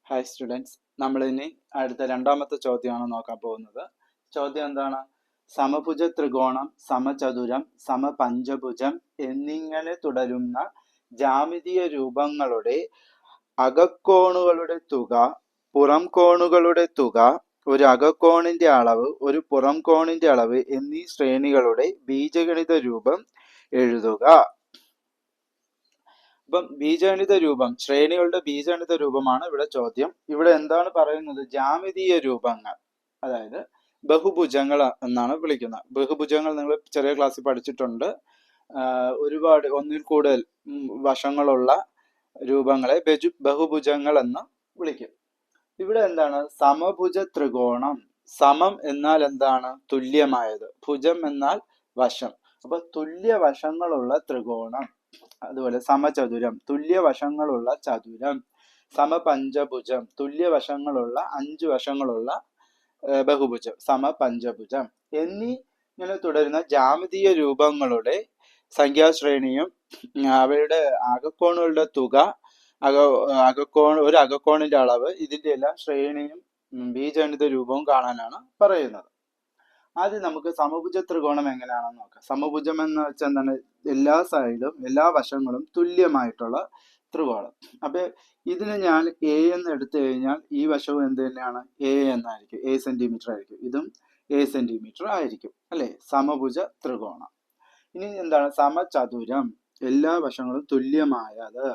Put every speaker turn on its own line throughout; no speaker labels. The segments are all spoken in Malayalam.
ഹായ് സ്റ്റുഡൻസ്, നമ്മൾ ഇനി അടുത്ത രണ്ടാമത്തെ ചോദ്യമാണ് നോക്കാൻ പോകുന്നത്. ചോദ്യം എന്താണ്? സമഭുജ ത്രികോണം, സമചതുരം, സമപഞ്ചഭുജം എന്നിങ്ങനെ തുടരുന്ന ജാമിതീയ രൂപങ്ങളുടെ അകക്കോണുകളുടെ തുക, പുറം കോണുകളുടെ തുക, ഒരു അകക്കോണിന്റെ അളവ്, ഒരു പുറം കോണിന്റെ അളവ് എന്നീ ശ്രേണികളുടെ ബീജഗണിത രൂപം എഴുതുക. അപ്പം ബീജഗണിത രൂപം, ശ്രേണികളുടെ ബീജഗണിത രൂപമാണ് ഇവിടെ ചോദ്യം. ഇവിടെ എന്താണ് പറയുന്നത്? ജാമിതീയ രൂപങ്ങൾ, അതായത് ബഹുഭുജങ്ങൾ എന്നാണ് വിളിക്കുന്നത്. ബഹുഭുജങ്ങൾ നിങ്ങൾ ചെറിയ ക്ലാസ്സിൽ പഠിച്ചിട്ടുണ്ട്. ഒരുപാട് ഒന്നിൽ കൂടുതൽ വശങ്ങളുള്ള രൂപങ്ങളെ ബഹുഭുജങ്ങൾ എന്ന് വിളിക്കും. ഇവിടെ എന്താണ്? സമഭുജ ത്രികോണം. സമം എന്നാൽ എന്താണ്? തുല്യമായത്. ഭുജം എന്നാൽ വശം. അപ്പൊ തുല്യ വശങ്ങളുള്ള ത്രികോണം. അതുപോലെ സമചതുരം, തുല്യ വശങ്ങളുള്ള ചതുരം. സമപഞ്ചഭുജം, തുല്യ വശങ്ങളുള്ള 5 വശങ്ങളുള്ള ബഹുഭുജം, സമപഞ്ചഭുജം എന്നീ ഇങ്ങനെ തുടരുന്ന ജാമിതീയ രൂപങ്ങളുടെ സംഖ്യാശ്രേണിയും അവയുടെ അകക്കോണുകളുടെ തുക, ഒരു അകക്കോണിന്റെ അളവ്, ഇതിന്റെ എല്ലാം ശ്രേണിയും ബീജഗണിത രൂപവും കാണാനാണ് പറയുന്നത്. ആദ്യം നമുക്ക് സമഭുജ ത്രികോണം എങ്ങനെയാണെന്ന് നോക്കാം. സമഭുജം എന്ന് വെച്ചാൽ എന്താണ്? എല്ലാ സൈഡും, എല്ലാ വശങ്ങളും തുല്യമായിട്ടുള്ള ത്രികോണം. അപ്പൊ ഇതിന് ഞാൻ എ എന്ന് എടുത്തു കഴിഞ്ഞാൽ ഈ വശവും എന്ത് തന്നെയാണ്? എ എന്നായിരിക്കും. എ സെന്റിമീറ്റർ ആയിരിക്കും. ഇതും എ സെന്റിമീറ്റർ ആയിരിക്കും, അല്ലെ? സമഭുജ ത്രികോണം. ഇനി എന്താണ്? സമചതുരം, എല്ലാ വശങ്ങളും തുല്യമായത്.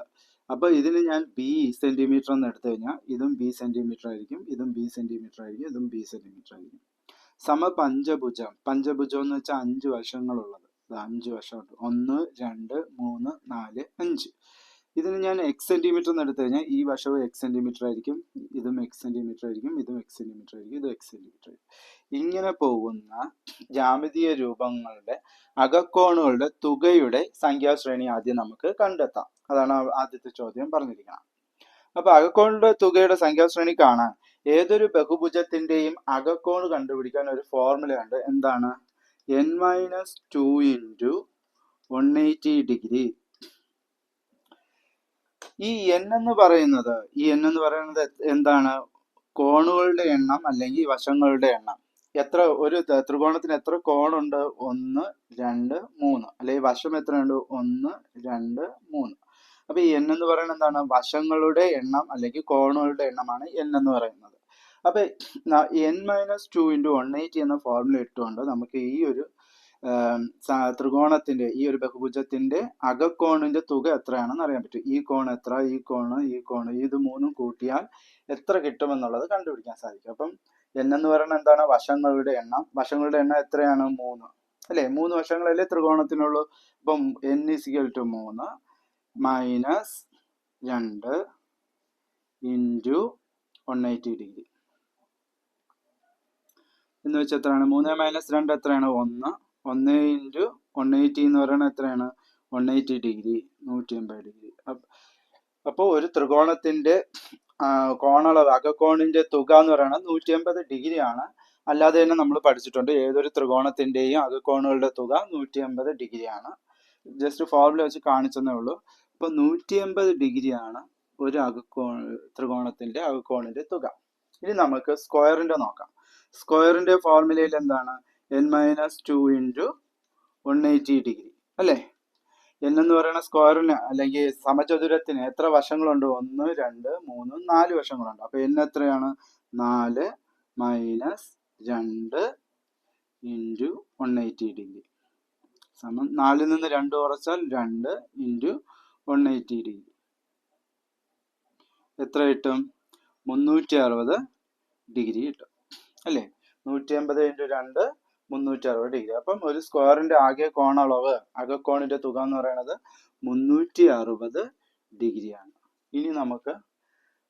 അപ്പൊ ഇതിന് ഞാൻ ബി സെന്റിമീറ്റർ എന്ന് എടുത്തു കഴിഞ്ഞാൽ ഇതും ബി സെന്റിമീറ്റർ ആയിരിക്കും, ഇതും ബി സെന്റിമീറ്റർ ആയിരിക്കും, ഇതും ബി സെന്റിമീറ്റർ ആയിരിക്കും. സമപഞ്ചഭുജം, പഞ്ചഭുജം എന്ന് വെച്ചാൽ 5 വശങ്ങളുള്ളത്. 5 വശമുണ്ട്. 1, 2, 3, 4, 5. ഇതിന് ഞാൻ എക്സ് സെന്റിമീറ്റർ എന്ന് എടുത്തു കഴിഞ്ഞാൽ ഈ വശവും എക്സ് സെന്റിമീറ്റർ ആയിരിക്കും, ഇതും എക്സ് സെന്റിമീറ്റർ ആയിരിക്കും, ഇതും എക്സ് സെന്റിമീറ്റർ ആയിരിക്കും, ഇതും എക്സ് സെന്റിമീറ്റർ ആയിരിക്കും. ഇങ്ങനെ പോകുന്ന ജാമിതീയ രൂപങ്ങളുടെ അകക്കോണുകളുടെ തുകയുടെ സംഖ്യാശ്രേണി ആദ്യം നമുക്ക് കണ്ടെത്താം. അതാണ് ആദ്യത്തെ ചോദ്യം പറഞ്ഞിരിക്കുന്നത്. അപ്പൊ അകക്കോണിന്റെ തുകയുടെ സംഖ്യാശ്രേണി കാണാൻ ഏതൊരു ബഹുഭുജത്തിന്റെയും അകക്കോണ് കണ്ടുപിടിക്കാൻ ഒരു ഫോർമുല ഉണ്ട്. എന്താണ്? n-2 into 180 degree. ഈ n എന്ന് പറയുന്നത് എന്താണ്? കോണുകളുടെ എണ്ണം അല്ലെങ്കിൽ വശങ്ങളുടെ എണ്ണം. എത്ര ഒരു ത്രികോണത്തിന് എത്ര കോണുണ്ട്? 1, 2, 3. അല്ലെങ്കിൽ വശം എത്രയുണ്ട്? 1, 2, 3. അപ്പൊ ഈ n എന്ന് പറയുന്നത് എന്താണ്? വശങ്ങളുടെ എണ്ണം അല്ലെങ്കിൽ കോണുകളുടെ എണ്ണമാണ് n എന്ന് പറയുന്നത്. അപ്പൊ n-2 ഇൻറ്റു 180 എന്ന ഫോർമുല ഇട്ടുകൊണ്ട് നമുക്ക് ഈ ഒരു ത്രികോണത്തിന്റെ, ഈ ഒരു ബഹുഭുജത്തിന്റെ അകക്കോണിന്റെ തുക എത്രയാണെന്ന് അറിയാൻ പറ്റും. ഈ കോൺ എത്ര, ഈ കോണ്, ഈ കോണ്, ഇത് മൂന്നും കൂട്ടിയാൽ എത്ര കിട്ടുമെന്നുള്ളത് കണ്ടുപിടിക്കാൻ സാധിക്കും. അപ്പം n എന്ന് പറയുന്നത് എന്താണ്? വശങ്ങളുടെ എണ്ണം. വശങ്ങളുടെ എണ്ണം എത്രയാണ്? 3, അല്ലെ? 3 വശങ്ങളല്ലേ ത്രികോണത്തിനുള്ളൂ. അപ്പം n = 3 മൈനസ് 2 ഇൻറ്റു 180 ഡിഗ്രി എന്ന് വെച്ചാൽ എത്രയാണ്? 3 മൈനസ് 2 എത്രയാണ്? 1. 1 ഇൻറ്റു 180 എന്ന് പറയുന്നത് എത്രയാണ്? 180 ഡിഗ്രി, 180 ഡിഗ്രി. അപ്പോൾ ഒരു ത്രികോണത്തിന്റെ കോണളവ്, അകക്കോണിന്റെ തുക എന്ന് പറയുന്നത് 180 ഡിഗ്രി ആണ്. അല്ലാതെ തന്നെ നമ്മൾ പഠിച്ചിട്ടുണ്ട് ഏതൊരു ത്രികോണത്തിന്റെയും അകക്കോണുകളുടെ തുക 180 ഡിഗ്രി ആണ്. ജസ്റ്റ് ഫോർമുല വെച്ച് കാണിച്ചെന്നേ ഉള്ളൂ. അപ്പൊ 180 ഡിഗ്രിയാണ് ഒരു ത്രികോണത്തിന്റെ അകക്കോണിന്റെ തുക. ഇനി നമുക്ക് സ്ക്വയറിന്റെ നോക്കാം. സ്ക്വയറിന്റെ ഫോർമുലയിൽ എന്താണ്? n-2 ഇൻറ്റു 180 ഡിഗ്രി, അല്ലേ? n എന്ന് പറയുന്ന സ്ക്വയറിന് അല്ലെങ്കിൽ സമചതുരത്തിന് എത്ര വശങ്ങളുണ്ട്? 1, 2, 3, 4 വശങ്ങളുണ്ട്. അപ്പൊ n എത്രയാണ്? 4 മൈനസ് 2 ഇൻറ്റു 180 ഡിഗ്രി സമം 4-ൽ നിന്ന് 2 കുറച്ചാൽ 2 ഇൻറ്റു 180 ഡിഗ്രി എത്ര കിട്ടും? 360 ഡിഗ്രി കിട്ടും, അല്ലേ? 180 ഇൻറ്റു 2 360 ഡിഗ്രി. അപ്പം ഒരു സ്ക്വയറിന്റെ ആകെ കോണളവ്, അകക്കോണിന്റെ തുക എന്ന് പറയുന്നത് 360 ഡിഗ്രിയാണ്. ഇനി നമുക്ക്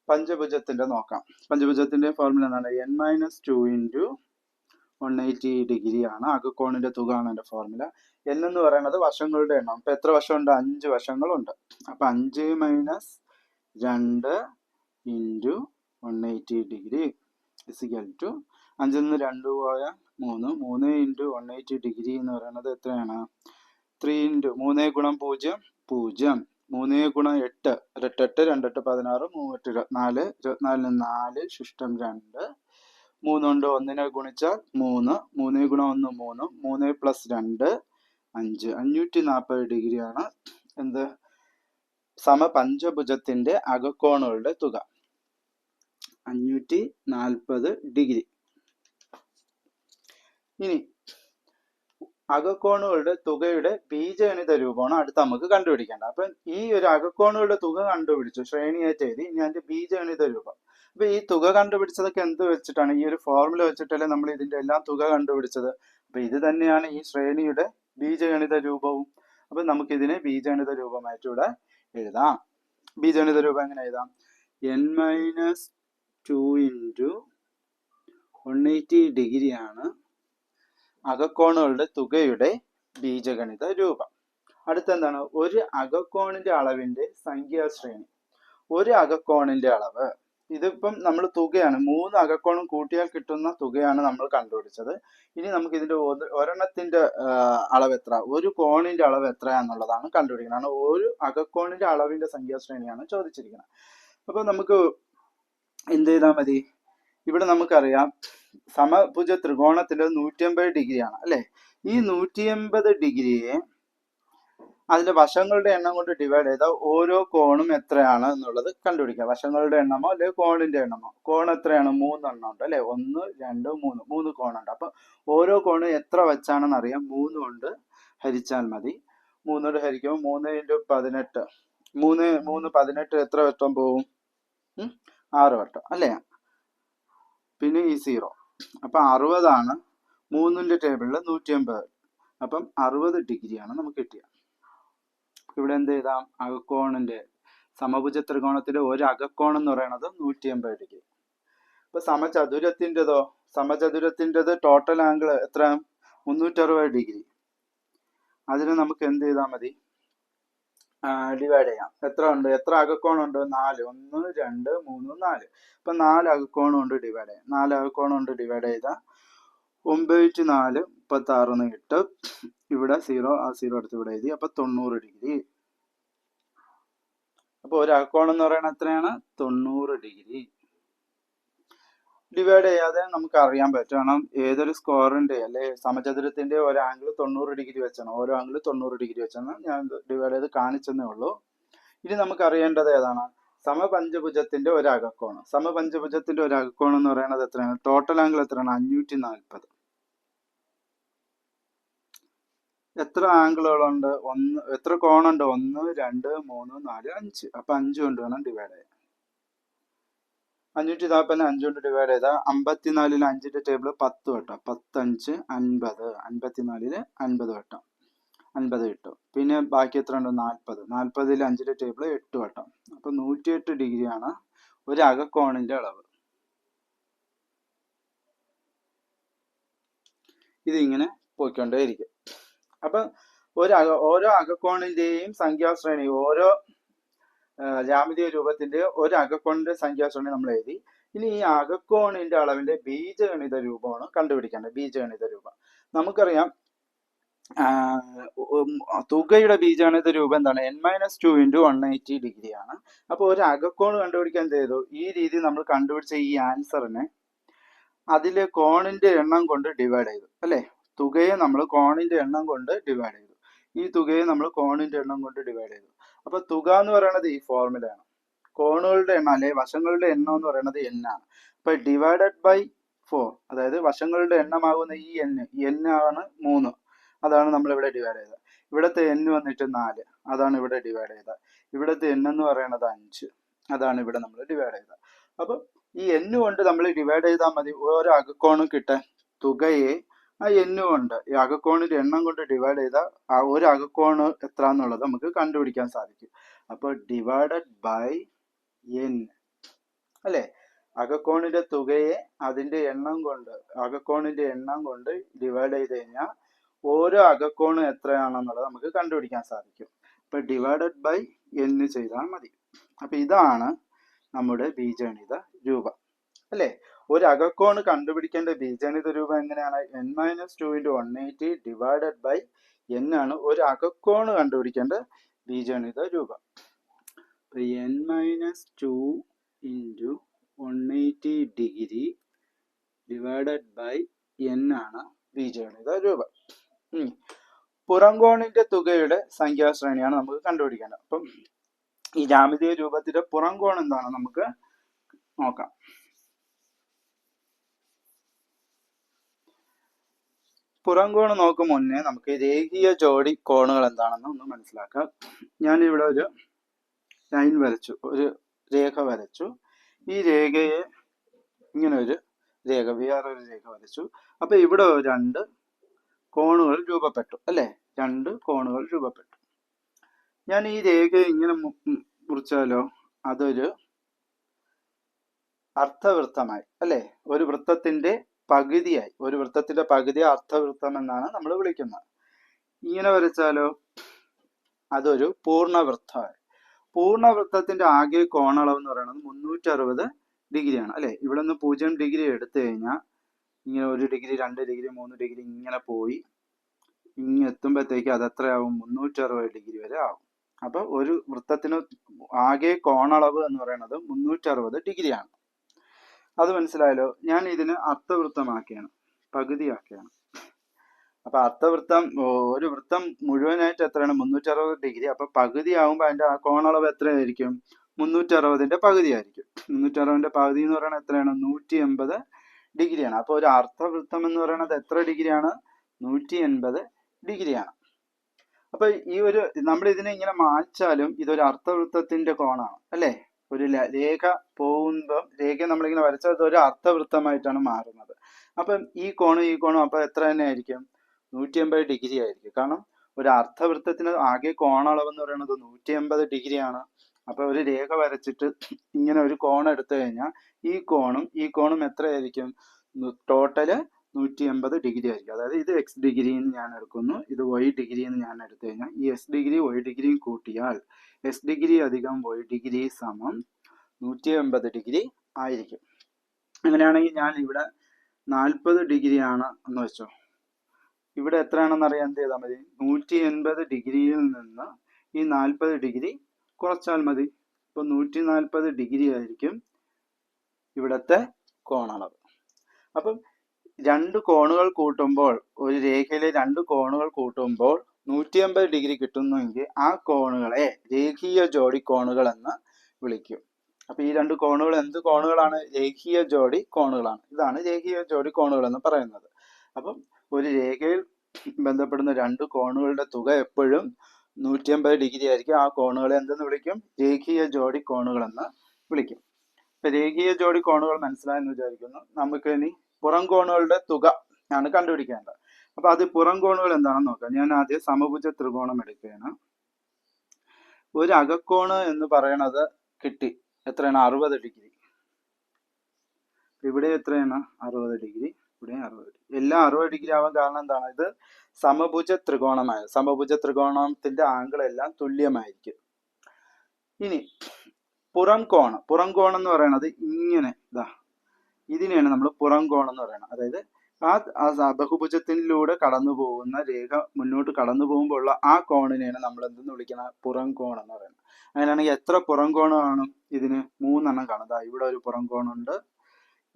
പഞ്ചഭുജത്തിന്റെ നോക്കാം. പഞ്ചഭുജത്തിന്റെ ഫോർമുല എന്താണ്? n-2 ഇൻറ്റു 180 ഡിഗ്രി ആണ് അകക്കോണിന്റെ തുക ആണ് എന്റെ ഫോർമുല. n എന്ന് പറയുന്നത് വശങ്ങളുടെ എണ്ണം. അപ്പൊ എത്ര വശമുണ്ട്? 5 വശങ്ങളുണ്ട്. അപ്പൊ 5 minus 2 into 180 degree is equal to 5-ൽ നിന്ന് 2 പോയാൽ 3. 3 ഇൻറ്റു 180 ഡിഗ്രി എന്ന് പറയുന്നത് എത്രയാണ്? 3 ഇൻറ്റു 3 ഗുണം 0 0 3 ഗുണം 8 8 2 8 16 3 24 24 4 ശിഷ്ടം 2 3 കൊണ്ട് 1 ഗുണിച്ചാൽ 3 3 ഗുണം 1 3 3 പ്ലസ് 2 5 540 ഡിഗ്രിയാണ് എന്ത് സമപഞ്ചഭുജത്തിന്റെ അകക്കോണുകളുടെ തുക 540 ഡിഗ്രി. ഇനി അകക്കോണുകളുടെ തുകയുടെ ബീജഗണിത രൂപമാണ് അടുത്ത് നമുക്ക് കണ്ടുപിടിക്കേണ്ടത്. അപ്പൊ ഈ ഒരു അകക്കോണുകളുടെ തുക കണ്ടുപിടിച്ചു, ശ്രേണിയായിട്ട് എഴുതി. ഇനി അതിന്റെ ബീജഗണിത രൂപം. അപ്പൊ ഈ തുക കണ്ടുപിടിച്ചതൊക്കെ എന്ത് വെച്ചിട്ടാണ്? ഈ ഒരു ഫോർമുല വെച്ചിട്ടല്ലേ നമ്മൾ ഇതിന്റെ എല്ലാം തുക കണ്ടുപിടിച്ചത്. അപ്പൊ ഇത് തന്നെയാണ് ഈ ശ്രേണിയുടെ ബീജഗണിത രൂപവും. അപ്പൊ നമുക്ക് ഇതിനെ ബീജഗണിത രൂപമായിട്ട് ഇവിടെ എഴുതാം. ബീജഗണിത രൂപം എങ്ങനെ എഴുതാം? n-2 × 180 ഡിഗ്രിയാണ് അകക്കോണുകളുടെ തുകയുടെ ബീജഗണിത രൂപം. അടുത്തെന്താണ്? ഒരു അകക്കോണിന്റെ അളവിന്റെ സംഖ്യാശ്രേണി. ഒരു അകക്കോണിന്റെ അളവ്, ഇതിപ്പം നമ്മൾ തുകയാണ്, 3 അകക്കോണും കൂട്ടിയാൽ കിട്ടുന്ന തുകയാണ് നമ്മൾ കണ്ടുപിടിച്ചത്. ഇനി നമുക്ക് ഇതിന്റെ ഒരെണ്ണത്തിന്റെ അളവ് എത്ര, ഒരു കോണിന്റെ അളവ് എത്രയാന്നുള്ളതാണ് കണ്ടുപിടിക്കുന്നത്. ഒരു അകക്കോണിന്റെ അളവിന്റെ സംഖ്യാശ്രേണിയാണ് ചോദിച്ചിരിക്കുന്നത്. അപ്പൊ നമുക്ക് എന്ത് ചെയ്താൽ മതി? ഇവിടെ നമുക്കറിയാം സമഭുജ ത്രികോണത്തിന്റെ 180 ഡിഗ്രിയാണ് അല്ലെ. ഈ 180 ഡിഗ്രിയെ അതിന്റെ വശങ്ങളുടെ എണ്ണം കൊണ്ട് ഡിവൈഡ് ചെയ്താൽ ഓരോ കോണും എത്രയാണ് എന്നുള്ളത് കണ്ടുപിടിക്കുക. വശങ്ങളുടെ എണ്ണമോ അല്ലെങ്കിൽ കോണിന്റെ എണ്ണമോ. കോൺ എത്രയാണ്? 3 എണ്ണം ഉണ്ട് അല്ലെ. 1 2 3 3 കോണുണ്ട്. അപ്പൊ ഓരോ കോണും എത്ര വെച്ചാണെന്ന് അറിയാം. 3 കൊണ്ട് ഹരിച്ചാൽ മതി. 3 കൊണ്ട് ഹരിക്കുമ്പോൾ 3 × 18 3 18 എത്ര വട്ടം പോവും? 6 വട്ടം അല്ലേ. പിന്നെ ഈ 0. അപ്പൊ 60 ആണ് 3ന്റെ ടേബിളിൽ 180. അപ്പം 60 ഡിഗ്രിയാണ് നമുക്ക് കിട്ടിയത്. ഇവിടെ എന്ത് ചെയ്താം? അകക്കോണിന്റെ സമഭുജ ത്രികോണത്തിന്റെ ഒരു അകക്കോണം എന്ന് പറയുന്നത് 180 ഡിഗ്രി. ഇപ്പൊ സമചതുരത്തിൻ്റെതോ? സമചതുരത്തിൻ്റെത് ടോട്ടൽ ആംഗിൾ എത്ര? 360 ഡിഗ്രി. അതിന് നമുക്ക് എന്ത് ചെയ്താൽ മതി? ഡിവൈഡ് ചെയ്യാം. എത്ര ഉണ്ട്? എത്ര അകക്കോണുണ്ട്? 4. 1 2 3 4. അപ്പൊ 4 അകക്കോണം കൊണ്ട് ഡിവൈഡ് ചെയ്യാം. 4 അകക്കോണം കൊണ്ട് ഡിവൈഡ് ചെയ്താൽ 9 4 36 എന്ന് കിട്ടും. ഇവിടെ 0, ആ 0 എടുത്ത് ഇവിടെ എഴുതി. അപ്പൊ 90 ഡിഗ്രി. അപ്പൊ ഒരു അകക്കോണം എന്ന് പറയുന്നത് എത്രയാണ്? 90 ഡിഗ്രി. ഡിവൈഡ് ചെയ്യാതെ നമുക്ക് അറിയാൻ പറ്റും. കാരണം ഏതൊരു സ്ക്വയറിന്റെ അല്ലെ സമചതുരത്തിന്റെ ഒരു ആംഗിൾ 90 ഡിഗ്രി വെച്ചാണ്. ഓരോ ആംഗിൾ 90 ഡിഗ്രി വെച്ചാണ് ഞാൻ ഡിവൈഡ് ചെയ്ത് കാണിച്ചെന്നേ ഉള്ളൂ. ഇനി നമുക്ക് അറിയേണ്ടത് ഏതാണ്? സമപഞ്ചഭുജത്തിന്റെ ഒരു അകക്കോണം. സമപഞ്ചഭുജത്തിന്റെ ഒരു അകക്കോണം എന്ന് പറയുന്നത് എത്രയാണ്? ടോട്ടൽ ആംഗിൾ എത്രയാണ്? 540. എത്ര ആംഗിളുകളുണ്ട്? എത്ര കോണുണ്ട്? 1 2 3 4 5. അപ്പൊ 5 കൊണ്ട് വേണം ഡിവൈഡ് ചെയ്യാൻ. 540 5 കൊണ്ട് ഡിവൈഡ് ചെയ്താൽ 54 5ന്റെ ടേബിൾ 10 വട്ടം. 10 5 50. 54 50 വട്ടം 50 കിട്ടും. പിന്നെ ബാക്കി എത്ര ഉണ്ട്? 40. 40 5ന്റെ ടേബിൾ 8 വട്ടം. അപ്പൊ 108 ഡിഗ്രിയാണ് ഒരു അകക്കോണിന്റെ അളവ്. ഇതിങ്ങനെ പോയിക്കൊണ്ടേയിരിക്കും. അപ്പൊ ഓരോ അകക്കോണിന്റെയും സംഖ്യാശ്രേണി, ഓരോ ജ്യാമിതീയ രൂപത്തിന്റെ ഒരു അകക്കോണിന്റെ സംഖ്യാശ്രേണി നമ്മൾ എഴുതി. ഇനി ഈ അകക്കോണിന്റെ അളവിന്റെ ബീജഗണിത രൂപമാണ് കണ്ടുപിടിക്കേണ്ടത്. ബീജഗണിത രൂപം നമുക്കറിയാം. തുകയുടെ ബീജഗണിത രൂപം എന്താണ്? n-2 × 180 ഡിഗ്രിയാണ്. അപ്പൊ ഒരു അകക്കോൺ കണ്ടുപിടിക്കാൻ ചെയ്തു ഈ രീതി നമ്മൾ കണ്ടുപിടിച്ച ഈ ആൻസറിനെ അതിലെ കോണിന്റെ എണ്ണം കൊണ്ട് ഡിവൈഡ് ചെയ്തു അല്ലെ. തുകയെ നമ്മൾ കോണിന്റെ എണ്ണം കൊണ്ട് ഡിവൈഡ് ചെയ്തു. ഈ തുകയെ നമ്മൾ കോണിന്റെ എണ്ണം കൊണ്ട് ഡിവൈഡ് ചെയ്തു. അപ്പൊ തുക എന്ന് പറയുന്നത് ഈ ഫോർമുലയാണ്. കോണുകളുടെ എണ്ണം അല്ലെ വശങ്ങളുടെ എണ്ണം എന്ന് പറയുന്നത് n ആണ്. അപ്പൊ ഡിവൈഡഡ് ബൈ 4, അതായത് വശങ്ങളുടെ എണ്ണമാകുന്ന ഈ n ആണ് 3. അതാണ് നമ്മൾ ഇവിടെ ഡിവൈഡ് ചെയ്തത്. ഇവിടുത്തെ n വന്നിട്ട് 4, അതാണ് ഇവിടെ ഡിവൈഡ് ചെയ്തത്. ഇവിടുത്തെ n എന്ന് പറയുന്നത് 5, അതാണ് ഇവിടെ നമ്മൾ ഡിവൈഡ് ചെയ്തത്. അപ്പൊ ഈ n കൊണ്ട് നമ്മൾ ഡിവൈഡ് ചെയ്താൽ മതി ഓരോ അകക്കോണും കിട്ടാൻ. തുകയെ ആ n കൊണ്ട് ഈ അകക്കോണിന്റെ എണ്ണം കൊണ്ട് ഡിവൈഡ് ചെയ്താൽ ആ ഒരു അകക്കോണ് എത്ര എന്നുള്ളത് നമുക്ക് കണ്ടുപിടിക്കാൻ സാധിക്കും. അപ്പൊ ഡിവൈഡഡ് ബൈ n അല്ലെ. അകക്കോണിന്റെ തുകയെ അതിന്റെ എണ്ണം കൊണ്ട് അകക്കോണിന്റെ എണ്ണം കൊണ്ട് ഡിവൈഡ് ചെയ്ത് കഴിഞ്ഞാൽ ഓരോ അകക്കോണും എത്രയാണെന്നുള്ളത് നമുക്ക് കണ്ടുപിടിക്കാൻ സാധിക്കും. അപ്പൊ ഡിവൈഡഡ് ബൈ n ചെയ്താൽ മതി. അപ്പൊ ഇതാണ് നമ്മുടെ ബീജഗണിത രൂപം അല്ലെ. ഒരു അകക്കോണ് കണ്ടുപിടിക്കേണ്ട ബീജഗണിത രൂപം എങ്ങനെയാണ്? n-2 × 180 ഡിവൈഡഡ് ബൈ n ആണ് ഒരു അകക്കോണ് കണ്ടുപിടിക്കേണ്ട ബീജഗണിത രൂപം. n minus 2 into 180 degree divided by n ആണ് ബീജഗണിത രൂപം. പുറംകോണിന്റെ തുകയുടെ സംഖ്യാശ്രേണിയാണ് നമുക്ക് കണ്ടുപിടിക്കേണ്ടത്. അപ്പം ഈ ജ്യാമിതീയ രൂപത്തിന്റെ പുറംകോൺ എന്താണ് നമുക്ക് നോക്കാം. പുറംകോണ് നോക്കും മുന്നേ നമുക്ക് രേഖീയ ജോഡി കോണുകൾ എന്താണെന്ന് ഒന്ന് മനസ്സിലാക്കാം. ഞാനിവിടെ ഒരു ലൈൻ വരച്ചു, ഒരു രേഖ വരച്ചു. ഈ രേഖയെ ഇങ്ങനെ ഒരു രേഖ, വേറൊരു രേഖ വരച്ചു. അപ്പൊ ഇവിടെ രണ്ട് കോണുകൾ രൂപപ്പെട്ടു അല്ലെ, രണ്ട് കോണുകൾ രൂപപ്പെട്ടു. ഞാൻ ഈ രേഖയെ ഇങ്ങനെ മുറിച്ചാലോ അതൊരു അർദ്ധവൃത്തമായി അല്ലെ, ഒരു വൃത്തത്തിന്റെ പകുതിയായി, ഒരു വൃത്തത്തിന്റെ പകുതി അർദ്ധവൃത്തം എന്നാണ് നമ്മൾ വിളിക്കുന്നത്. ഇങ്ങനെ വരച്ചാലോ അതൊരു പൂർണ്ണവൃത്തമായി. പൂർണ്ണവൃത്തത്തിന്റെ ആകെ കോണളവ് എന്ന് പറയുന്നത് 360 ഡിഗ്രിയാണ് അല്ലെ. ഇവിടെ നിന്ന് 0 ഡിഗ്രി എടുത്തു കഴിഞ്ഞാൽ ഇങ്ങനെ 1 ഡിഗ്രി 2 ഡിഗ്രി 3 ഡിഗ്രി ഇങ്ങനെ പോയി ഇങ്ങനെ എത്തുമ്പോഴത്തേക്ക് അത് എത്രയാവും, 360 ഡിഗ്രി വരെ ആവും. അപ്പൊ ഒരു വൃത്തത്തിന് ആകെ കോണളവ് എന്ന് പറയുന്നത് 360 ഡിഗ്രിയാണ്. അത് മനസ്സിലായല്ലോ. ഞാൻ ഇതിന് അർദ്ധവൃത്തമാക്കിയാണ്, പകുതിയാക്കിയാണ്. അപ്പൊ അർദ്ധവൃത്തം, ഒരു വൃത്തം മുഴുവനായിട്ട് എത്രയാണ്, 360 ഡിഗ്രി. അപ്പൊ പകുതി ആവുമ്പോ അതിന്റെ കോണളവ് എത്രയായിരിക്കും, 360ന്റെ പകുതി ആയിരിക്കും. 360ന്റെ പകുതി എന്ന് പറയുന്നത് എത്രയാണ്, 180 ഡിഗ്രിയാണ്. അപ്പൊ ഒരു അർദ്ധവൃത്തം എന്ന് പറയുന്നത് എത്ര ഡിഗ്രിയാണ്, 180 ഡിഗ്രിയാണ്. അപ്പൊ ഈ ഒരു നമ്മൾ ഇതിനെ ഇങ്ങനെ മായ്ച്ചാലും ഇതൊരു അർദ്ധവൃത്തത്തിന്റെ കോണാണ് അല്ലെ. ഒരു രേഖ പോകുമ്പോൾ രേഖ നമ്മളിങ്ങനെ വരച്ചാൽ അത് ഒരു അർദ്ധവൃത്തമായിട്ടാണ് മാറുന്നത്. അപ്പം ഈ കോണും അപ്പൊ എത്ര തന്നെ ആയിരിക്കും, 180 ഡിഗ്രി ആയിരിക്കും. കാരണം ഒരു അർദ്ധവൃത്തത്തിന് ആകെ കോണളവ് എന്ന് പറയുന്നത് 180 ഡിഗ്രിയാണ്. അപ്പൊ ഒരു രേഖ വരച്ചിട്ട് ഇങ്ങനെ ഒരു കോൺ എടുത്തു കഴിഞ്ഞാൽ ഈ കോണും എത്രയായിരിക്കും, ടോട്ടല് 180 ഡിഗ്രി ആയിരിക്കും. അതായത് ഇത് x ഡിഗ്രി എന്ന് ഞാൻ എടുക്കുന്നു, ഇത് y ഡിഗ്രി എന്ന് ഞാൻ എടുത്തു കഴിഞ്ഞാൽ ഈ s ഡിഗ്രി y ഡിഗ്രിയും കൂട്ടിയാൽ s ഡിഗ്രി അധികം y ഡിഗ്രി സമം 180 ഡിഗ്രി ആയിരിക്കും. അങ്ങനെയാണെങ്കിൽ ഞാൻ ഇവിടെ 40 ഡിഗ്രി ആണ് എന്ന് വെച്ചോ. ഇവിടെ എത്രയാണെന്ന് അറിയാൻ എന്ത് ചെയ്താൽ മതി, 180 ഡിഗ്രിയിൽ നിന്ന് ഈ 40 ഡിഗ്രി കുറച്ചാൽ മതി. ഇപ്പൊ 140 ഡിഗ്രി ആയിരിക്കും ഇവിടത്തെ കോണളവ്. അപ്പം രണ്ട് കോണുകൾ കൂട്ടുമ്പോൾ, ഒരു രേഖയിലെ രണ്ട് കോണുകൾ കൂട്ടുമ്പോൾ 180 ഡിഗ്രി കിട്ടുന്നുവെങ്കിൽ ആ കോണുകളെ രേഖീയ ജോഡി കോണുകൾ എന്ന് വിളിക്കും. അപ്പൊ ഈ രണ്ട് കോണുകൾ എന്ത് കോണുകളാണ്, രേഖീയ ജോഡി കോണുകളാണ്. ഇതാണ് രേഖീയ ജോഡി കോണുകൾ എന്ന് പറയുന്നത്. അപ്പം ഒരു രേഖയിൽ ബന്ധപ്പെടുന്ന രണ്ട് കോണുകളുടെ തുക എപ്പോഴും 180 ഡിഗ്രി ആയിരിക്കും. ആ കോണുകളെ എന്തെന്ന് വിളിക്കും, രേഖീയ ജോഡി കോണുകൾ എന്ന് വിളിക്കും. ഇപ്പൊ രേഖീയ ജോഡി കോണുകൾ മനസ്സിലായെന്ന് വിചാരിക്കുന്നു. നമുക്ക് ഇനി പുറം കോണുകളുടെ തുക ആണ് കണ്ടുപിടിക്കേണ്ടത്. അപ്പൊ അത് പുറം കോണുകൾ എന്താണെന്ന് നോക്കാം. ഞാൻ ആദ്യം സമഭുജ ത്രികോണം എടുക്കുകയാണ്. ഒരു അകക്കോണ് എന്ന് പറയണത് കിട്ടി, എത്രയാണ്, 60 ഡിഗ്രി. ഇവിടെ എത്രയാണ്, 60 ഡിഗ്രി, ഇവിടെ 60 ഡിഗ്രി. എല്ലാം 60 ഡിഗ്രി ആവാൻ കാരണം എന്താണ്, ഇത് സമഭുജ ത്രികോണമായ, സമഭുജ ത്രികോണത്തിന്റെ ആംഗിൾ എല്ലാം തുല്യമായിരിക്കും. ഇനി പുറം കോണം എന്ന് പറയുന്നത് ഇങ്ങനെ ഇതാ, ഇതിനെയാണ് നമ്മൾ പുറം കോണം എന്ന് പറയുന്നത്. അതായത് ആ ബഹുഭുജത്തിലൂടെ കടന്നു പോകുന്ന രേഖ മുന്നോട്ട് കടന്നു പോകുമ്പോൾ ഉള്ള ആ കോണിനെയാണ് നമ്മൾ എന്തെന്ന് വിളിക്കുന്നത്, പുറം കോണം എന്ന് പറയുന്നത്. അങ്ങനെയാണെങ്കിൽ എത്ര പുറം കോണം കാണും, ഇതിന് 3 കാണും. ഇവിടെ ഒരു പുറം കോണുണ്ട്,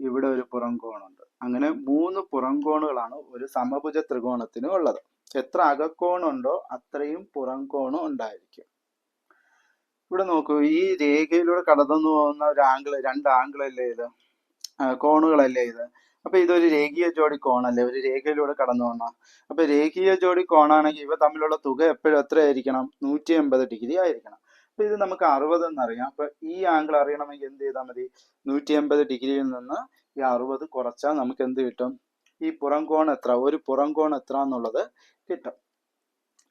ഇവിടെ ഒരു പുറം കോണുണ്ട്. അങ്ങനെ 3 പുറം കോണുകളാണ് ഒരു സമഭുജ ത്രികോണത്തിന് ഉള്ളത്. എത്ര അകക്കോണുണ്ടോ അത്രയും പുറം കോണും ഉണ്ടായിരിക്കും. ഇവിടെ നോക്കൂ, ഈ രേഖയിലൂടെ കടന്നു പോകുന്ന ഒരു ആംഗിൾ, രണ്ട് ആംഗിൾ അല്ലേ ഇത്, കോണുകളല്ലേ ഇത്. അപ്പൊ ഇതൊരു രേഖീയ ജോഡി കോണല്ലേ, ഒരു രേഖയിലൂടെ കടന്നു പോകണം. അപ്പൊ രേഖീയ ജോഡി കോണാണെങ്കിൽ ഇവ തമ്മിലുള്ള തുക എപ്പോഴും എത്രയായിരിക്കണം, 180 ഡിഗ്രി ആയിരിക്കണം. അപ്പൊ ഇത് നമുക്ക് 60 എന്നറിയാം. അപ്പൊ ഈ ആംഗിൾ അറിയണമെങ്കിൽ എന്ത് ചെയ്താൽ മതി, 180 ഡിഗ്രിയിൽ നിന്ന് ഈ 60 കുറച്ചാൽ നമുക്ക് എന്ത് കിട്ടും, ഈ പുറം കോൺ എത്ര, ഒരു പുറം കോൺ എത്ര എന്നുള്ളത് കിട്ടും.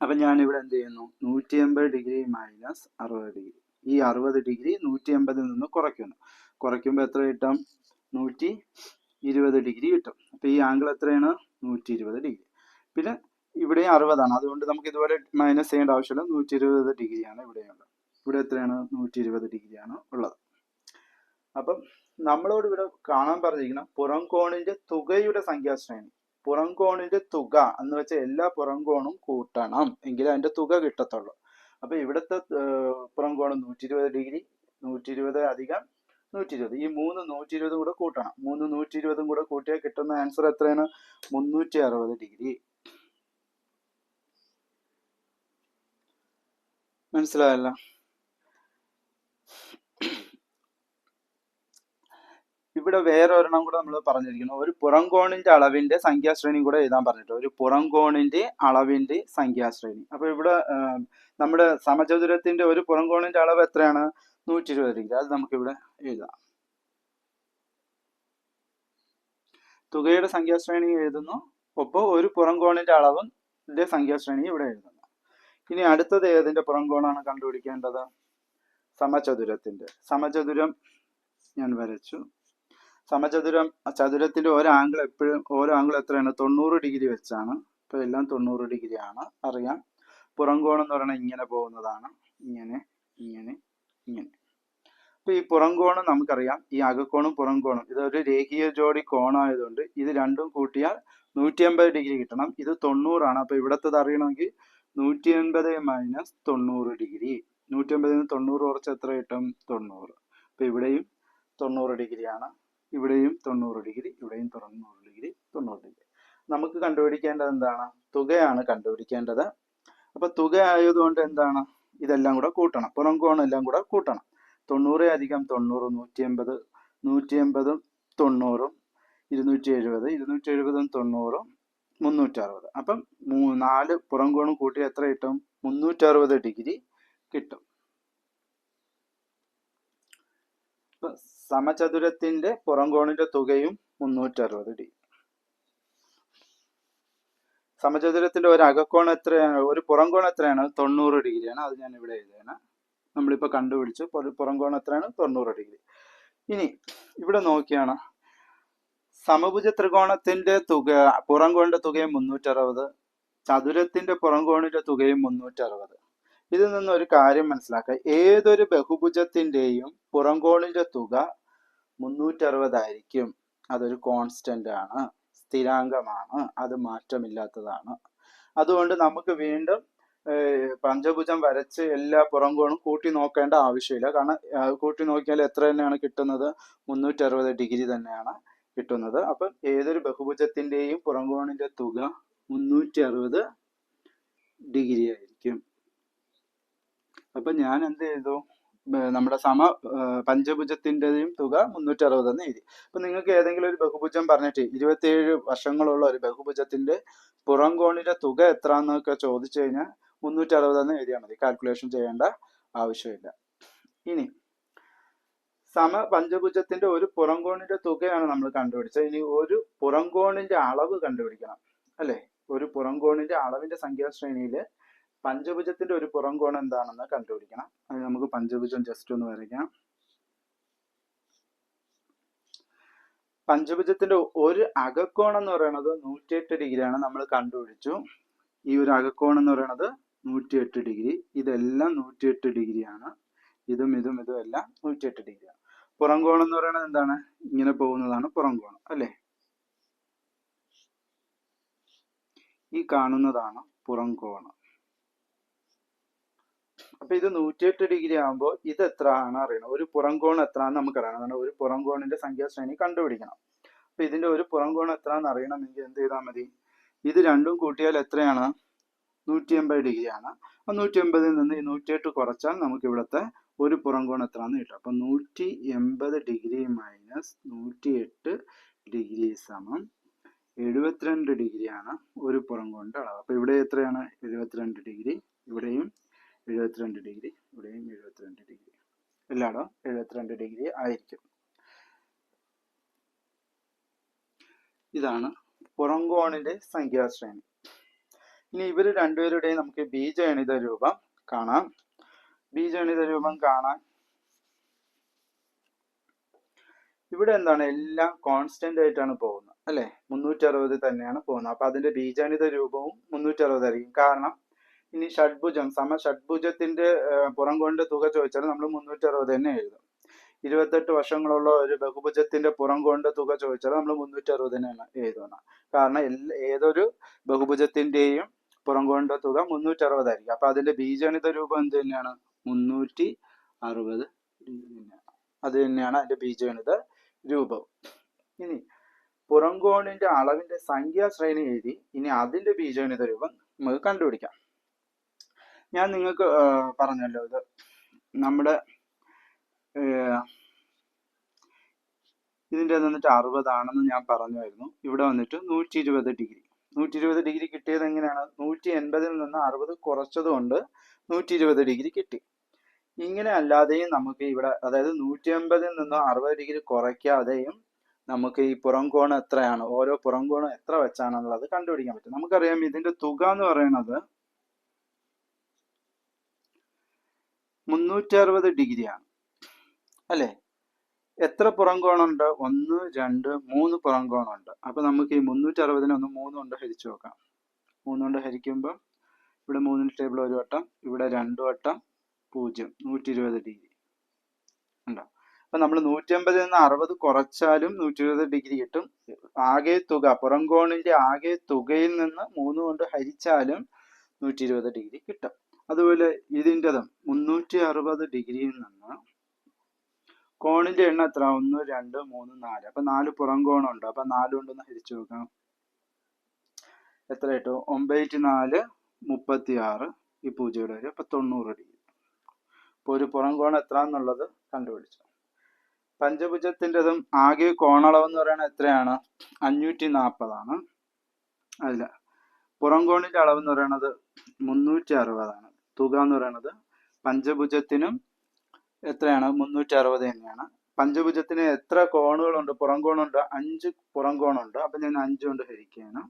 അപ്പൊ ഞാൻ ഇവിടെ എന്ത് ചെയ്യുന്നു, 180 ഡിഗ്രി മൈനസ് 60 ഡിഗ്രി, ഈ 60 ഡിഗ്രി 180 നിന്ന് കുറയ്ക്കുമ്പോൾ എത്ര കിട്ടും, 120 ഡിഗ്രി കിട്ടും. അപ്പൊ ഈ ആംഗിൾ എത്രയാണ്, 120 ഡിഗ്രി. പിന്നെ ഇവിടെ 60 ആണ്, അതുകൊണ്ട് നമുക്ക് ഇതുപോലെ മൈനസ് ചെയ്യേണ്ട ആവശ്യമില്ല. 120 ഡിഗ്രിയാണ് ഇവിടെയുള്ളത്. ഇവിടെ എത്രയാണ്, 120 ഡിഗ്രിയാണ് ഉള്ളത്. അപ്പം നമ്മളോട് ഇവിടെ കാണാൻ പറഞ്ഞിരിക്കുന്ന പുറം കോണിന്റെ തുകയുടെ സംഖ്യാശ്രേണി. പുറം കോണിന്റെ തുക എന്ന് വെച്ചാൽ എല്ലാ പുറം കോണും കൂട്ടണം എങ്കിലേ അതിന്റെ തുക കിട്ടത്തുള്ളൂ. അപ്പൊ ഇവിടുത്തെ പുറം കോണം 120 ഡിഗ്രി, 120 അധികം 120, ഈ 120 കൂടെ കൂട്ടണം. 120 കൂടെ കൂട്ടിയാൽ കിട്ടുന്ന ആൻസർ എത്രയാണ്? 360 ഡിഗ്രി. മനസ്സിലായല്ലോ? ഇവിടെ വേറെ ഒരെണ്ണം കൂടെ നമ്മൾ പറഞ്ഞിരിക്കുന്നു. ഒരു പുറം കോണിന്റെ അളവിന്റെ സംഖ്യാശ്രേണി കൂടെ എഴുതാൻ പറഞ്ഞിട്ട്, ഒരു പുറം കോണിന്റെ അളവിന്റെ സംഖ്യാശ്രേണി. അപ്പൊ ഇവിടെ നമ്മുടെ സമചതുരത്തിന്റെ ഒരു പുറം കോണിന്റെ അളവ് എത്രയാണ്? 120 ഡിഗ്രി. അത് നമുക്ക് ഇവിടെ എഴുതാം. തുകയുടെ സംഖ്യാശ്രേണി എഴുതുന്നു, ഒപ്പം ഒരു പുറം കോണിന്റെ അളവിന്റെ സംഖ്യാശ്രേണി ഇവിടെ എഴുതുന്നു. ഇനി അടുത്തത് ഏതിന്റെ പുറം കോണാണ് കണ്ടുപിടിക്കേണ്ടത്? സമചതുരത്തിന്റെ. സമചതുരം ഞാൻ വരച്ചു. ചതുരത്തിന്റെ ഓരോ ആംഗിൾ എപ്പോഴും ഓരോ ആംഗിൾ എത്രയാണ്? 90 ഡിഗ്രി വെച്ചാണ്. ഇപ്പൊ എല്ലാം 90 ഡിഗ്രി ആണ്, അറിയാം. പുറം കോണം എന്ന് പറയുന്നത് ഇങ്ങനെ പോകുന്നതാണ്, ഇങ്ങനെ ഇങ്ങനെ ഇങ്ങനെ. അപ്പൊ ഈ പുറം കോണം നമുക്കറിയാം, ഈ അകക്കോണും പുറം കോണും ഇതൊരു രേഖീയ ജോഡി കോണായതുകൊണ്ട് ഇത് രണ്ടും കൂട്ടിയാൽ 180 ഡിഗ്രി കിട്ടണം. ഇത് 90 ആണ്. അപ്പൊ ഇവിടത്തത് അറിയണമെങ്കിൽ 180 മൈനസ് 90 ഡിഗ്രി. 180 90 കുറച്ച് എത്ര കിട്ടും? 90. അപ്പൊ ഇവിടെയും 90 ഡിഗ്രിയാണ്, ഇവിടെയും 90 ഡിഗ്രി, ഇവിടെയും 90 ഡിഗ്രി, 90 ഡിഗ്രി. നമുക്ക് കണ്ടുപിടിക്കേണ്ടത് എന്താണ്? തുകയാണ് കണ്ടുപിടിക്കേണ്ടത്. അപ്പൊ തുക ആയതുകൊണ്ട് എന്താണ്? ഇതെല്ലാം കൂടെ കൂട്ടണം, പുറം കോണം എല്ലാം കൂടെ കൂട്ടണം. 90 അധികം 90 180, 180 90, 270, 270 90, 360. അപ്പം 4 പുറം കോണും കൂട്ടി എത്ര കിട്ടും? 360 ഡിഗ്രി കിട്ടും. സമചതുരത്തിന്റെ പുറം കോണിന്റെ തുകയും 360 ഡിഗ്രി. സമചതുരത്തിന്റെ ഒരു അകക്കോണം എത്രയാണ്? ഒരു പുറം കോണം എത്രയാണ്? 90 ഡിഗ്രിയാണ്. അത് ഞാൻ ഇവിടെ എഴുതുകയാണ്. നമ്മളിപ്പോ കണ്ടുപിടിച്ചു പുറം കോണം എത്രയാണ്? 90 ഡിഗ്രി. ഇനി ഇവിടെ നോക്കിയാണ്, സമഭുജ ത്രികോണത്തിന്റെ തുക, പുറം കോണിന്റെ തുകയും 360, ചതുരത്തിന്റെ പുറം കോണിന്റെ തുകയും 360. ഇതിൽ നിന്ന് ഒരു കാര്യം മനസ്സിലാക്കുക, ഏതൊരു ബഹുഭുജത്തിന്റെയും പുറം കോണിന്റെ തുക 360 ആയിരിക്കും. അതൊരു കോൺസ്റ്റന്റ് ആണ്, സ്ഥിരാങ്കമാണ്, അത് മാറ്റമില്ലാത്തതാണ്. അതുകൊണ്ട് നമുക്ക് വീണ്ടും പഞ്ചഭുജം വരച്ച് എല്ലാ പുറം കോണും കൂട്ടി നോക്കേണ്ട ആവശ്യമില്ല. കാരണം കൂട്ടി നോക്കിയാൽ എത്ര തന്നെയാണ് കിട്ടുന്നത്? 360 ഡിഗ്രി തന്നെയാണ് കിട്ടുന്നത്. അപ്പം ഏതൊരു ബഹുഭുജത്തിന്റെയും പുറം കോണിന്റെ തുക 360 ഡിഗ്രി ആയിരിക്കും. അപ്പൊ ഞാൻ എന്ത് ചെയ്തു? നമ്മുടെ പഞ്ചഭുജത്തിന്റെയും തുക 360 എന്ന് എഴുതി. അപ്പൊ നിങ്ങൾക്ക് ഏതെങ്കിലും ഒരു ബഹുഭുജം പറഞ്ഞിട്ട് 27 വശങ്ങളുള്ള ഒരു ബഹുഭുജത്തിന്റെ പുറം കോണിന്റെ തുക എത്ര എന്നൊക്കെ ചോദിച്ചു കഴിഞ്ഞാൽ 360 എന്ന് എഴുതിയാൽ മതി, കാൽക്കുലേഷൻ ചെയ്യേണ്ട ആവശ്യമില്ല. ഇനി പഞ്ചഭുജത്തിന്റെ ഒരു പുറം കോണിന്റെ തുകയാണ് നമ്മൾ കണ്ടുപിടിച്ചത്. ഇനി ഒരു പുറം കോണിന്റെ അളവ് കണ്ടുപിടിക്കണം, അല്ലെ? ഒരു പുറം കോണിന്റെ അളവിന്റെ സംഖ്യാശ്രേണിയിൽ പഞ്ചഭുജത്തിന്റെ ഒരു പുറം കോണം എന്താണെന്ന് കണ്ടുപിടിക്കണം. അത് നമുക്ക് പഞ്ചഭുജം ജസ്റ്റ് ഒന്ന് വരയ്ക്കാം. പഞ്ചഭുജത്തിന്റെ ഒരു അകക്കോണം എന്ന് പറയുന്നത് 108 ഡിഗ്രിയാണ്, നമ്മൾ കണ്ടുപിടിച്ചു. ഈ ഒരു അകക്കോണം എന്ന് പറയുന്നത് 108 ഡിഗ്രി. ഇതെല്ലാം 108 ഡിഗ്രിയാണ്. ഇതും ഇതും ഇതും എല്ലാം 108 ഡിഗ്രിയാണ്. പുറം കോണം എന്ന് പറയുന്നത് എന്താണ്? ഇങ്ങനെ പോകുന്നതാണ് പുറം കോണം, അല്ലെ? ഈ കാണുന്നതാണ് പുറം കോണം. അപ്പൊ ഇത് 108 ഡിഗ്രി ആകുമ്പോൾ ഇത് എത്ര ആണ് അറിയണം. ഒരു പുറം കോണം എത്ര ആണെന്ന് നമുക്കറിയണം. കാരണം ഒരു പുറം കോണിന്റെ സംഖ്യാശ്രേണി കണ്ടുപിടിക്കണം. അപ്പൊ ഇതിന്റെ ഒരു പുറം കോണം എത്ര എന്ന് അറിയണമെങ്കിൽ എന്ത് ചെയ്താൽ മതി? ഇത് രണ്ടും കൂട്ടിയാൽ എത്രയാണ്? 180 ഡിഗ്രിയാണ്. അപ്പൊ 180 നിന്ന് ഈ 108 കുറച്ചാൽ നമുക്ക് ഇവിടുത്തെ ഒരു പുറം കോണം എത്രയാണെന്ന് കിട്ടും. അപ്പൊ 180 ഡിഗ്രി മൈനസ് 108 ഡിഗ്രി സമം 72 ഡിഗ്രിയാണ് ഒരു പുറം കോണിന്റെ അളവ്. അപ്പൊ ഇവിടെ എത്രയാണ്? 72 ഡിഗ്രി. ഇവിടെയും 72 ഡിഗ്രി, ഇവിടെയും 72 ഡിഗ്രി. എല്ലായിടവും 72 ഡിഗ്രി ആയിരിക്കും. ഇതാണ് പുറം കോണിന്റെ സംഖ്യാശ്രേണി. ഇനി ഇവർ രണ്ടുപേരുടെയും നമുക്ക് ബീജഗണിത രൂപം കാണാം. ബീജഗണിത രൂപം കാണാൻ ഇവിടെ എന്താണ്? എല്ലാം കോൺസ്റ്റന്റ് ആയിട്ടാണ് പോകുന്നത്, അല്ലെ? 360 തന്നെയാണ് പോകുന്നത്. അപ്പൊ അതിന്റെ ബീജഗണിത രൂപവും 360 ആയിരിക്കും. കാരണം ഇനി ഷഡ്ഭുജം, ഷഡ്ഭുജത്തിന്റെ പുറം കോണിന്റെ തുക ചോദിച്ചാൽ നമ്മൾ 360 തന്നെ എഴുതും. 28 വശങ്ങളുള്ള ഒരു ബഹുഭുജത്തിന്റെ പുറം കോണിന്റെ തുക ചോദിച്ചാൽ നമ്മൾ 360 തന്നെയാണ് എഴുതുന്നത്. കാരണം ഏതൊരു ബഹുഭുജത്തിന്റെയും പുറംകോണിന്റെ തുക 360 ആയിരിക്കും. അപ്പൊ അതിന്റെ ബീജഗണിത രൂപം എന്ത് തന്നെയാണ്? 360 അത് തന്നെയാണ് അതിന്റെ ബീജഗണിത രൂപം. ഇനി പുറംകോണിന്റെ അളവിന്റെ സംഖ്യാശ്രേണി എഴുതി ഇനി അതിന്റെ ബീജഗണിത രൂപം നമുക്ക് കണ്ടുപിടിക്കാം. ഞാൻ നിങ്ങൾക്ക് പറഞ്ഞല്ലോ, ഇത് നമ്മുടെ ഇതിന്റെ വന്നിട്ട് 60 ആണെന്ന് ഞാൻ പറഞ്ഞായിരുന്നു. ഇവിടെ വന്നിട്ട് 120 ഡിഗ്രി. 120 ഡിഗ്രി കിട്ടിയത് എങ്ങനെയാണ്? 180 നിന്ന് 60 കുറച്ചത് കൊണ്ട് 120 ഡിഗ്രി കിട്ടി. ഇങ്ങനെ അല്ലാതെയും നമുക്ക് ഇവിടെ, അതായത് 180 നിന്ന് 60 ഡിഗ്രി കുറയ്ക്കാതെയും നമുക്ക് ഈ പുറംകോണം എത്രയാണ്, ഓരോ പുറംകോണം എത്ര വെച്ചാണെന്നുള്ളത് കണ്ടുപിടിക്കാൻ പറ്റും. നമുക്കറിയാം ഇതിന്റെ തുക എന്ന് പറയുന്നത് 360 ഡിഗ്രിയാണ് അല്ലെ? എത്ര പുറംകോണുണ്ട്? 1, 2, 3 പുറംകോണുണ്ട്. അപ്പൊ നമുക്ക് ഈ 360 ഒന്ന് 3 കൊണ്ട് ഹരിച്ചു നോക്കാം. 3 കൊണ്ട് ഹരിക്കുമ്പോൾ ഇവിടെ 3 ടേബിൾ ഒരു വട്ടം, ഇവിടെ 2 വട്ടം, 0, 120 ഡിഗ്രി ഉണ്ടോ? അപ്പൊ നമ്മൾ 180 നിന്ന് 60 കുറച്ചാലും 120 ഡിഗ്രി കിട്ടും. ആകെ തുക, പുറംകോണിന്റെ ആകെ തുകയിൽ നിന്ന് 3 കൊണ്ട് ഹരിച്ചാലും 120 ഡിഗ്രി കിട്ടും. അതുപോലെ ഇതിൻ്റെതും 360 ഡിഗ്രിയിൽ നിന്ന് കോണിന്റെ എണ്ണം എത്ര? 1, 2, 3, 4. അപ്പൊ 4 പുറംകോണുണ്ട്. അപ്പൊ 4 കൊണ്ടൊന്ന് ഹരിച്ചു നോക്കാം. എത്ര കിട്ടും? 9, 4, 36. ഈ 0 വരെ. അപ്പൊ 90 ഡിഗ്രി. അപ്പൊ ഒരു പുറംകോണം എത്ര എന്നുള്ളത് കണ്ടുപിടിച്ചു. പഞ്ചഭുജത്തിൻ്റെതും ആകെ കോണളവ് എന്ന് പറയുന്നത് എത്രയാണ്? 540 ആണ്. അല്ല, പുറംകോണിന്റെ അളവ് എന്ന് പറയുന്നത് 360 ആണ്. തുക എന്ന് പറയുന്നത് പഞ്ചഭുജത്തിനും എത്രയാണ്? 360 തന്നെയാണ്. പഞ്ചഭുജത്തിന് എത്ര കോണുകളുണ്ട്? പുറംകോണുണ്ട് 5 പുറംകോണുണ്ട്. അപ്പൊ ഞാൻ 5 കൊണ്ട് ഹരിക്കുകയാണ്.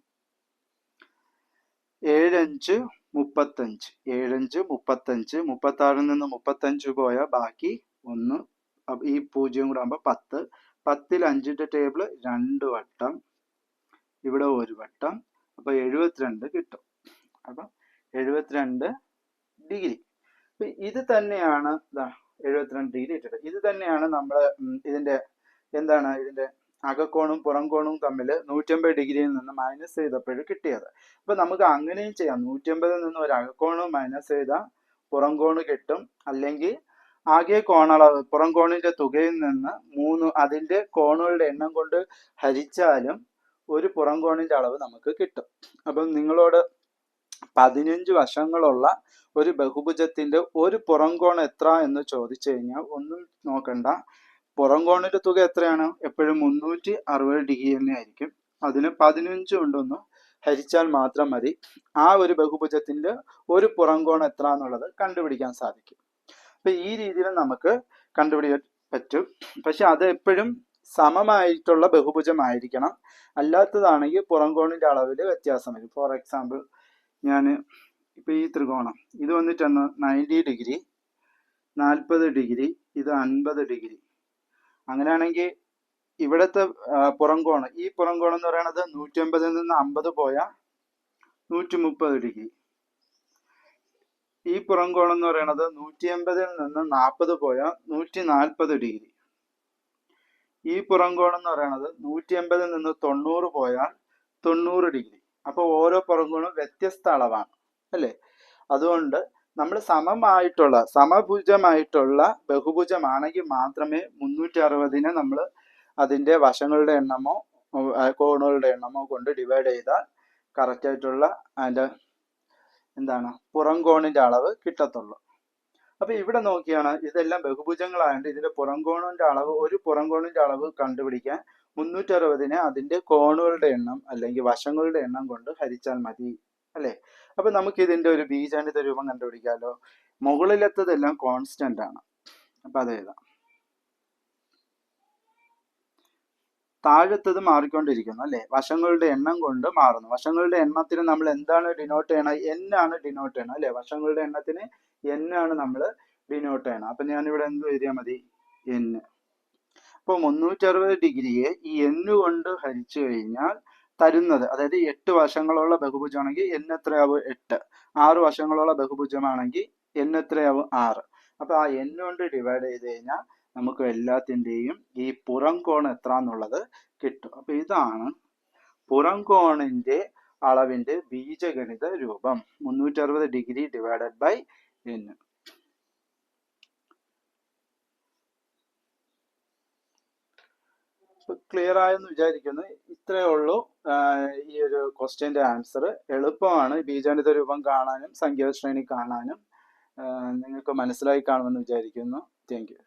7, 5, 35. 7, 5, 35. 36 നിന്ന് 35 പോയാൽ ബാക്കി 1. ഈ 0 കൂടെ ആകുമ്പോൾ 10. 10ൽ 5ന്റെ ടേബിൾ 2 വട്ടം, ഇവിടെ 1 വട്ടം. അപ്പൊ 72 കിട്ടും. അപ്പൊ 72 ഡിഗ്രി. ഇത് തന്നെയാണ് 72 ഡിഗ്രി ഇട്ടിട്ട്. ഇത് തന്നെയാണ് നമ്മൾ ഇതിന്റെ എന്താണ്, ഇതിന്റെ അകക്കോണും പുറംകോണും തമ്മിൽ 180 ഡിഗ്രിയിൽ നിന്ന് മൈനസ് ചെയ്തപ്പോൾ കിട്ടിയത്. അപ്പൊ നമുക്ക് അങ്ങനെയും ചെയ്യാം. 180 നിന്ന് ഒരു അകക്കോണും മൈനസ് ചെയ്താൽ പുറംകോണ് കിട്ടും. അല്ലെങ്കിൽ ആകെ കോണളവ്, പുറംകോണിന്റെ തുകയിൽ നിന്ന് 3 അതിന്റെ കോണുകളുടെ എണ്ണം കൊണ്ട് ഹരിച്ചാലും ഒരു പുറംകോണിന്റെ അളവ് നമുക്ക് കിട്ടും. അപ്പം നിങ്ങളോട് 15 വശങ്ങളുള്ള ഒരു ബഹുഭുജത്തിന്റെ ഒരു പുറംകോൺ എത്ര എന്ന് ചോദിച്ചു കഴിഞ്ഞാൽ ഒന്നും നോക്കണ്ട, പുറംകോണിന്റെ തുക എത്രയാണ്? എപ്പോഴും 360 ഡിഗ്രി തന്നെ ആയിരിക്കും. അതിന് 15 കൊണ്ടൊന്ന് ഹരിച്ചാൽ മാത്രം മതി ആ ഒരു ബഹുഭുജത്തിന്റെ ഒരു പുറംകോൺ എത്ര എന്നുള്ളത് കണ്ടുപിടിക്കാൻ സാധിക്കും. അപ്പൊ ഈ രീതിയിൽ നമുക്ക് കണ്ടുപിടിക്കാൻ പറ്റും. പക്ഷെ അത് എപ്പോഴും സമമായിട്ടുള്ള ബഹുഭുജമായിരിക്കണം. അല്ലാത്തതാണെങ്കിൽ പുറംകോണിന്റെ അളവിൽ വ്യത്യാസം വരും. ഫോർ എക്സാമ്പിൾ, ഞാൻ ഇപ്പൊ ഈ ത്രികോണം ഇത് വന്നിട്ടാണ് 90 ഡിഗ്രി, 40 ഡിഗ്രി, ഇത് 50 ഡിഗ്രി. അങ്ങനെയാണെങ്കിൽ ഇവിടുത്തെ പുറംകോണം, ഈ പുറംകോണം എന്ന് പറയുന്നത് 180 നിന്ന് 50 പോയാൽ 130 ഡിഗ്രി. ഈ പുറംകോണം എന്ന് പറയുന്നത് 180 നിന്ന് 40 പോയാൽ 140 ഡിഗ്രി. ഈ പുറംകോണം എന്ന് പറയുന്നത് 180 നിന്ന് 90 പോയാൽ 90 ഡിഗ്രി. അപ്പൊ ഓരോ പുറംകോണും വ്യത്യസ്ത അളവാണ് അല്ലേ? അതുകൊണ്ട് നമ്മൾ സമഭുജമായിട്ടുള്ള ബഹുഭുജമാണെങ്കിൽ മാത്രമേ 360നെ നമ്മൾ അതിന്റെ വശങ്ങളുടെ എണ്ണമോ കോണുകളുടെ എണ്ണമോ കൊണ്ട് ഡിവൈഡ് ചെയ്താൽ കറക്റ്റ് ആയിട്ടുള്ള അതിന്റെ എന്താണ് പുറംകോണിന്റെ അളവ് കിട്ടത്തുള്ളൂ. അപ്പൊ ഇവിടെ നോക്കിയാണ് ഇതെല്ലാം ബഹുഭുജങ്ങളായതുകൊണ്ട് ഇതിന്റെ പുറംകോണിന്റെ അളവ്, ഒരു പുറംകോണിന്റെ അളവ് കണ്ടുപിടിക്കാൻ 360നെ അതിന്റെ കോണുകളുടെ എണ്ണം അല്ലെങ്കിൽ വശങ്ങളുടെ എണ്ണം കൊണ്ട് ഹരിച്ചാൽ മതി അല്ലെ? അപ്പൊ നമുക്ക് ഇതിന്റെ ഒരു ബീജഗണിത രൂപം കണ്ടുപിടിക്കാമല്ലോ. മുകളിലത്തതെല്ലാം കോൺസ്റ്റന്റ് ആണ്. അപ്പൊ അത് എഴുതാം. താഴത്തത് മാറിക്കൊണ്ടിരിക്കുന്നു അല്ലെ? വശങ്ങളുടെ എണ്ണം കൊണ്ട് മാറുന്നു. വശങ്ങളുടെ എണ്ണത്തിന് നമ്മൾ എന്താണ് ഡിനോട്ട് ചെയ്യണം? n ആണ് ഡിനോട്ട് ചെയ്യണം അല്ലെ? വശങ്ങളുടെ എണ്ണത്തിന് n ആണ് നമ്മൾ ഡിനോട്ട് ചെയ്യണം. അപ്പൊ ഞാനിവിടെ എന്ത് എഴുതിയാൽ മതി? n. അപ്പൊ 360 ഡിഗ്രിയെ ഈ n കൊണ്ട് ഹരിച്ചു കഴിഞ്ഞാൽ തരുന്നത്, അതായത് 8 വശങ്ങളുള്ള ബഹുഭുജമാണെങ്കിൽ n എത്രയാവും? 8. 6 വശങ്ങളുള്ള ബഹുഭുജമാണെങ്കിൽ n എത്രയാവും? 6. അപ്പൊ ആ n കൊണ്ട് ഡിവൈഡ് ചെയ്ത് കഴിഞ്ഞാൽ നമുക്ക് എല്ലാത്തിൻ്റെയും ഈ പുറംകോൺ എത്ര എന്നുള്ളത് കിട്ടും. അപ്പൊ ഇതാണ് പുറംകോണിന്റെ അളവിന്റെ ബീജഗണിത രൂപം 360 degree divided by n. Clear ആയെന്ന് വിചാരിക്കുന്നു. ഇത്രയേ ഉള്ളൂ ഈ ഒരു ക്വസ്റ്റ്യന്റെ ആൻസർ. എളുപ്പമാണ് ബീജഗണിത രൂപം കാണാനും സംഖ്യാ ശ്രേണി കാണാനും. നിങ്ങൾക്ക് മനസ്സിലായി കാണുമെന്ന് വിചാരിക്കുന്നു. Thank you.